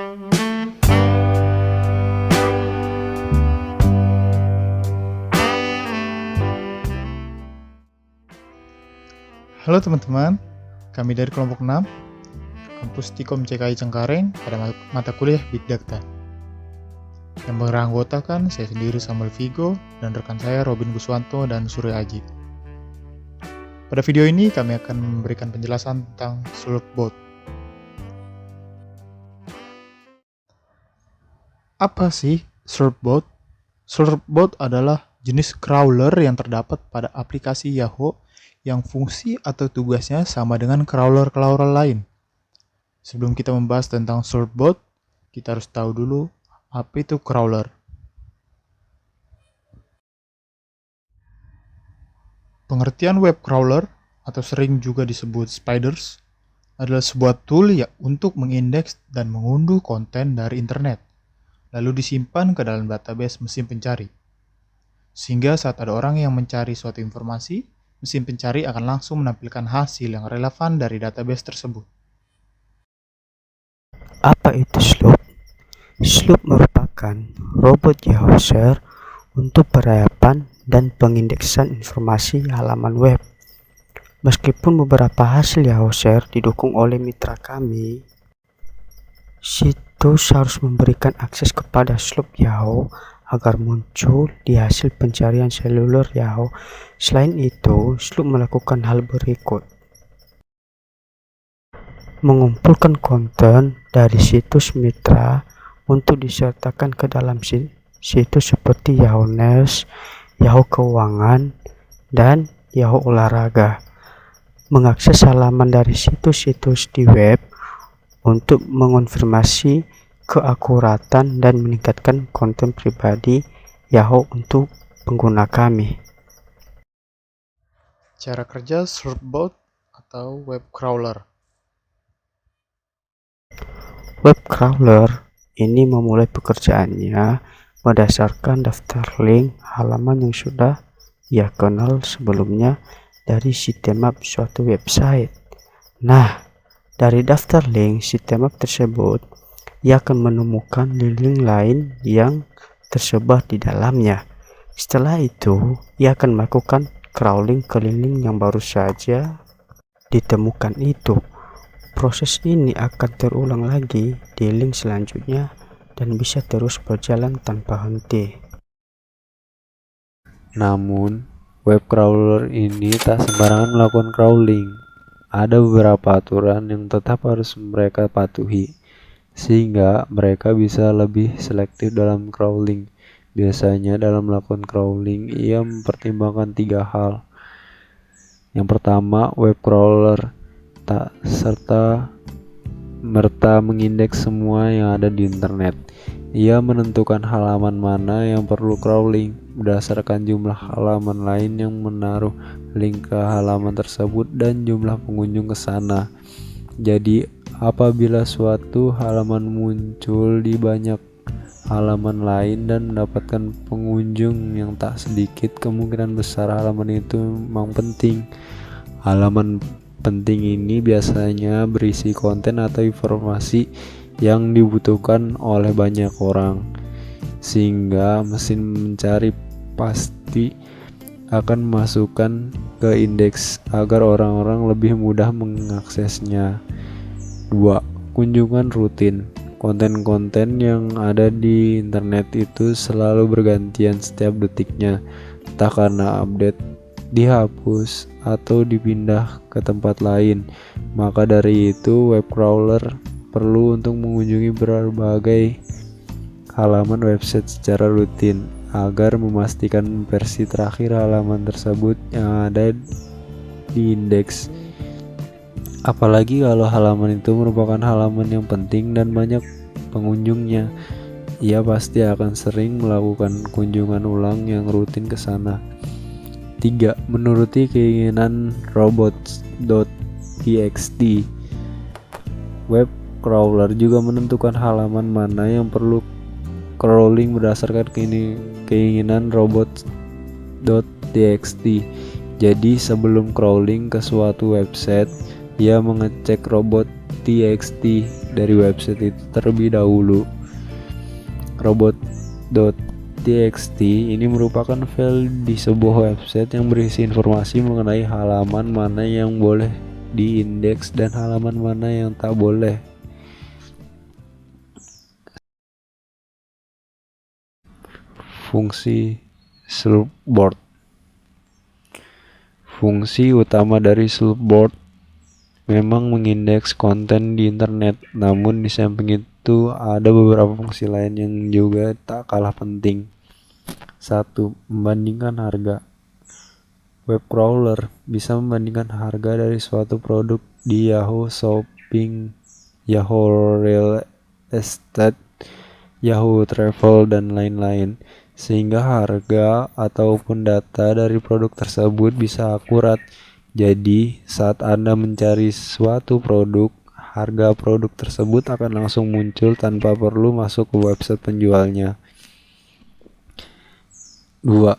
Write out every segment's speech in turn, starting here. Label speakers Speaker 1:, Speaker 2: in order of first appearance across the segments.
Speaker 1: Halo teman-teman, kami dari kelompok 6, kampus Tikom CKI Cengkareng pada mata kuliah Big Data. Yang beranggotakan saya sendiri Samuel Vigo dan rekan saya Robin Guswanto dan Surya Aji. Pada video ini kami akan memberikan penjelasan tentang Slurpbot. Apa sih Slurpbot? Slurpbot adalah jenis crawler yang terdapat pada aplikasi Yahoo yang fungsi atau tugasnya sama dengan crawler-crawler lain. Sebelum kita membahas tentang Slurpbot, kita harus tahu dulu apa itu crawler. Pengertian web crawler, atau sering juga disebut spiders, adalah sebuah tool untuk mengindeks dan mengunduh konten dari internet, lalu disimpan ke dalam database mesin pencari. Sehingga saat ada orang yang mencari suatu informasi, mesin pencari akan langsung menampilkan hasil yang relevan dari database tersebut.
Speaker 2: Apa itu Sloop? Sloop merupakan robot Yahoo Search untuk perayapan dan pengindeksan informasi halaman web. Meskipun beberapa hasil Yahoo Search didukung oleh mitra kami, situs harus memberikan akses kepada Sloop Yahoo agar muncul di hasil pencarian seluler Yahoo. Selain itu, Sloop melakukan hal berikut: mengumpulkan konten dari situs mitra untuk disertakan ke dalam situs seperti Yahoo News, Yahoo Keuangan, dan Yahoo Olahraga. Mengakses halaman dari situs-situs di web untuk mengonfirmasi keakuratan dan meningkatkan konten pribadi Yahoo untuk pengguna kami.
Speaker 1: Cara kerja Slurpbot atau web crawler.
Speaker 2: Web crawler ini memulai pekerjaannya berdasarkan daftar link halaman yang sudah ia kenal sebelumnya dari sitemap suatu website. Nah, dari daftar link sitemap tersebut, ia akan menemukan link lain yang tersebar di dalamnya. Setelah itu, ia akan melakukan crawling ke link yang baru saja ditemukan itu. Proses ini akan terulang lagi di link selanjutnya dan bisa terus berjalan tanpa henti.
Speaker 3: Namun, web crawler ini tak sembarangan melakukan crawling. Ada beberapa aturan yang tetap harus mereka patuhi, sehingga mereka bisa lebih selektif dalam crawling. Biasanya dalam melakukan crawling, ia mempertimbangkan 3 hal. Yang pertama, web crawler tak serta-merta mengindeks semua yang ada di internet. Ia menentukan halaman mana yang perlu crawling berdasarkan jumlah halaman lain yang menaruh link ke halaman tersebut dan jumlah pengunjung ke sana. Jadi, apabila suatu halaman muncul di banyak halaman lain dan mendapatkan pengunjung yang tak sedikit, kemungkinan besar halaman itu memang penting. Halaman penting ini biasanya berisi konten atau informasi yang dibutuhkan oleh banyak orang, sehingga mesin mencari pasti akan memasukkan ke indeks agar orang-orang lebih mudah mengaksesnya. 2. Kunjungan rutin. Konten-konten yang ada di internet itu selalu bergantian setiap detiknya, entah karena update, dihapus, atau dipindah ke tempat lain. Maka dari itu, web crawler perlu untuk mengunjungi berbagai halaman website secara rutin agar memastikan versi terakhir halaman tersebut yang ada di indeks. Apalagi kalau halaman itu merupakan halaman yang penting dan banyak pengunjungnya, ia pasti akan sering melakukan kunjungan ulang yang rutin ke sana. 3. Menuruti keinginan robots.txt. Web crawler juga menentukan halaman mana yang perlu crawling berdasarkan keinginan robots.txt. Jadi sebelum crawling ke suatu website, ia mengecek robot robot.txt dari website itu terlebih dahulu. Robot.txt ini merupakan file di sebuah website yang berisi informasi mengenai halaman mana yang boleh diindeks dan halaman mana yang tak boleh. Fungsi Slurpboard. Fungsi utama dari Slurpboard memang mengindeks konten di internet, namun di samping itu ada beberapa fungsi lain yang juga tak kalah penting. 1. Membandingkan harga. Web crawler bisa membandingkan harga dari suatu produk di Yahoo Shopping, Yahoo Real Estate, Yahoo Travel, dan lain-lain, sehingga harga ataupun data dari produk tersebut bisa akurat. Jadi, saat Anda mencari suatu produk, harga produk tersebut akan langsung muncul tanpa perlu masuk ke website penjualnya. 2.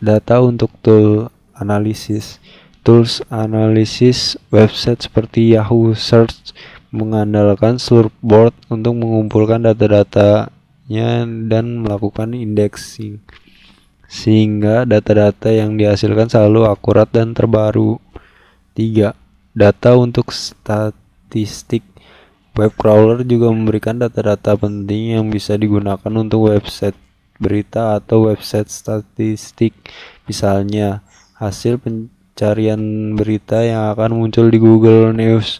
Speaker 3: Data untuk tool analisis. Tools analisis website seperti Yahoo Search mengandalkan Slurpboard untuk mengumpulkan data-datanya dan melakukan indexing, sehingga data-data yang dihasilkan selalu akurat dan terbaru. 3. Data untuk statistik. Web crawler juga memberikan data-data penting yang bisa digunakan untuk website berita atau website statistik. Misalnya, hasil pencarian berita yang akan muncul di Google News.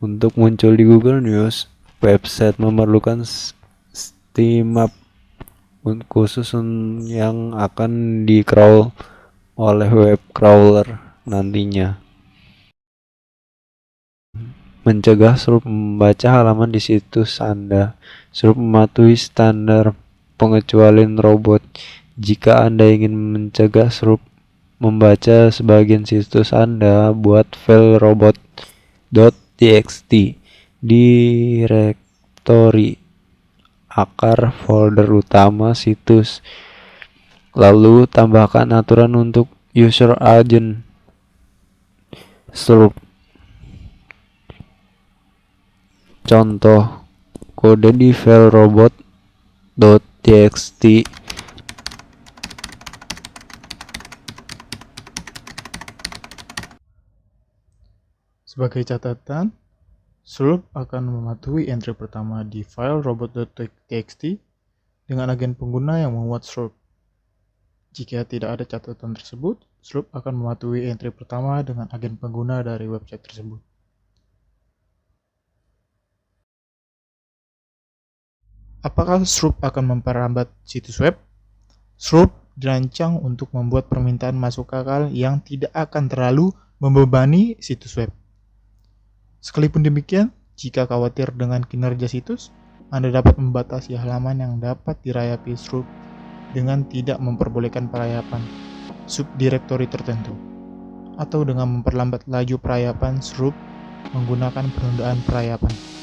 Speaker 3: Untuk muncul di Google News, website memerlukan sitemap khusus yang akan di-crawl oleh web crawler nantinya. Mencegah Slurp membaca halaman di situs Anda. Slurp mematuhi standar pengecualian robot. Jika Anda ingin mencegah Slurp membaca sebagian situs Anda, buat file robot.txt direktori akar folder utama situs. Lalu tambahkan aturan untuk user agent Slurp. Contoh kode di file robot.txt.
Speaker 1: Sebagai catatan, Slurp akan mematuhi entry pertama di file robot.txt dengan agen pengguna yang memuat Slurp. Jika tidak ada catatan tersebut, Slurp akan mematuhi entry pertama dengan agen pengguna dari website tersebut. Apakah Slurp akan memperlambat situs web? Slurp dirancang untuk membuat permintaan masuk akal yang tidak akan terlalu membebani situs web. Sekalipun demikian, jika khawatir dengan kinerja situs, Anda dapat membatasi halaman yang dapat dirayapi Slurp dengan tidak memperbolehkan perayapan subdirektori tertentu, atau dengan memperlambat laju perayapan Slurp menggunakan penundaan perayapan.